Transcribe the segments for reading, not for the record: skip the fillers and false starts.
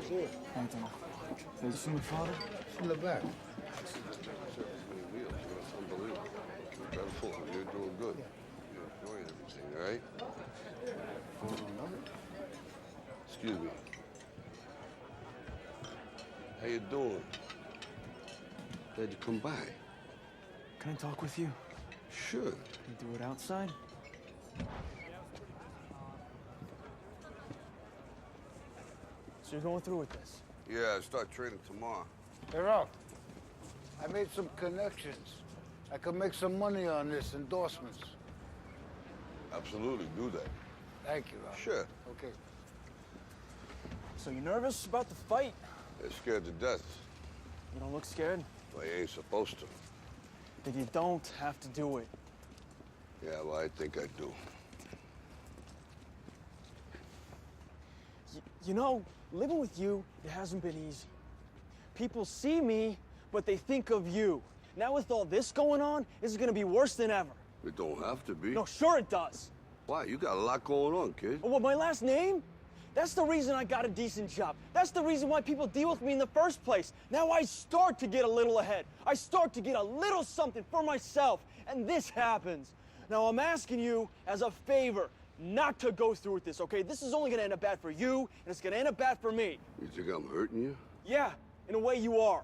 Anthony, is this from your father? It's in the back. It's unbelievable. Incredible. You're doing good. You're enjoying everything, all right? Excuse me. How you doing? Glad you come by. Can I talk with you? Sure. Can we do it outside? So you're going through with this? Yeah, I start training tomorrow. Hey, Ralph, I made some connections. I could make some money on this, endorsements. Absolutely, do that. Thank you, Ralph. Sure. Okay. So you're nervous about the fight? They're scared to death. You don't look scared? Well, you ain't supposed to. Then you don't have to do it. Yeah, well, I think I do. You know, living with you, it hasn't been easy. People see me, but they think of you. Now with all this going on, this is gonna be worse than ever. It don't have to be. No, sure it does. Why? You got a lot going on, kid. Well, my last name? That's the reason I got a decent job. That's the reason why people deal with me in the first place. Now I start to get a little ahead. I start to get a little something for myself, and this happens. Now I'm asking you as a favor not to go through with this, okay? This is only gonna end up bad for you, and it's gonna end up bad for me. You think I'm hurting you? Yeah, in a way you are.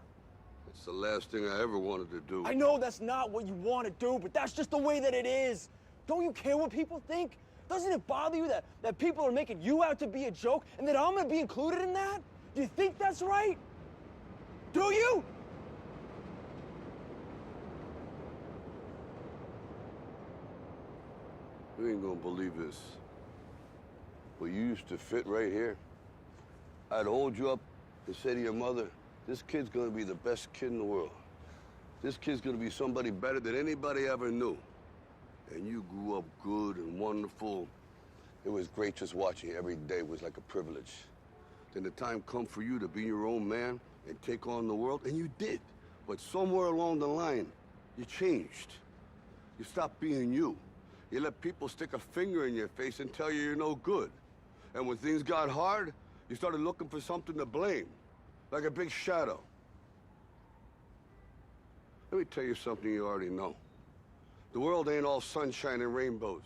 It's the last thing I ever wanted to do. I know that's not what you want to do, but that's just the way that it is. Don't you care what people think? Doesn't it bother you that people are making you out to be a joke and that I'm gonna be included in that? Do you think that's right? Do you? You ain't gonna believe this. But you used to fit right here. I'd hold you up and say to your mother, this kid's gonna be the best kid in the world. This kid's gonna be somebody better than anybody ever knew. And you grew up good and wonderful. It was great just watching you every day. It was like a privilege. Then the time come for you to be your own man and take on the world, and you did. But somewhere along the line, you changed. You stopped being you. You let people stick a finger in your face and tell you you're no good. And when things got hard, you started looking for something to blame, like a big shadow. Let me tell you something you already know. The world ain't all sunshine and rainbows.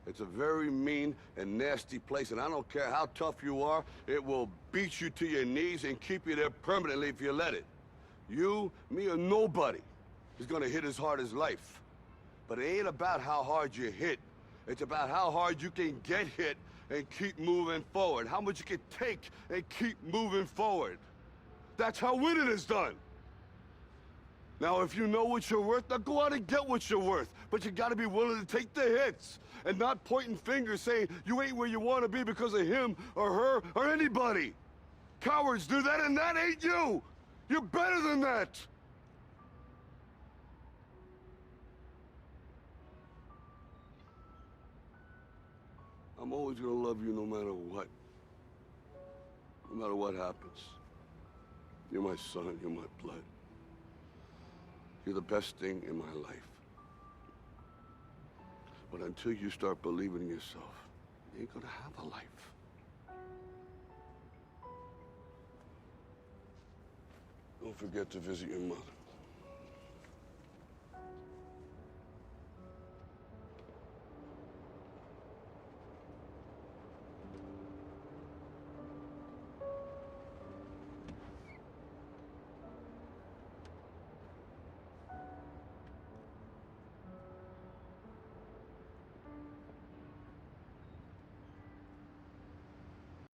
It's a very mean and nasty place, and I don't care how tough you are, it will beat you to your knees and keep you there permanently if you let it. You, me, or nobody is gonna hit as hard as life. But it ain't about how hard you hit. It's about how hard you can get hit and keep moving forward. How much you can take and keep moving forward. That's how winning is done. Now, if you know what you're worth, now go out and get what you're worth. But you gotta be willing to take the hits and not pointing fingers saying you ain't where you wanna be because of him or her or anybody. Cowards do that, and that ain't you. You're better than that. I'm always gonna love you no matter what. No matter what happens. You're my son, you're my blood. You're the best thing in my life. But until you start believing in yourself, you ain't gonna have a life. Don't forget to visit your mother.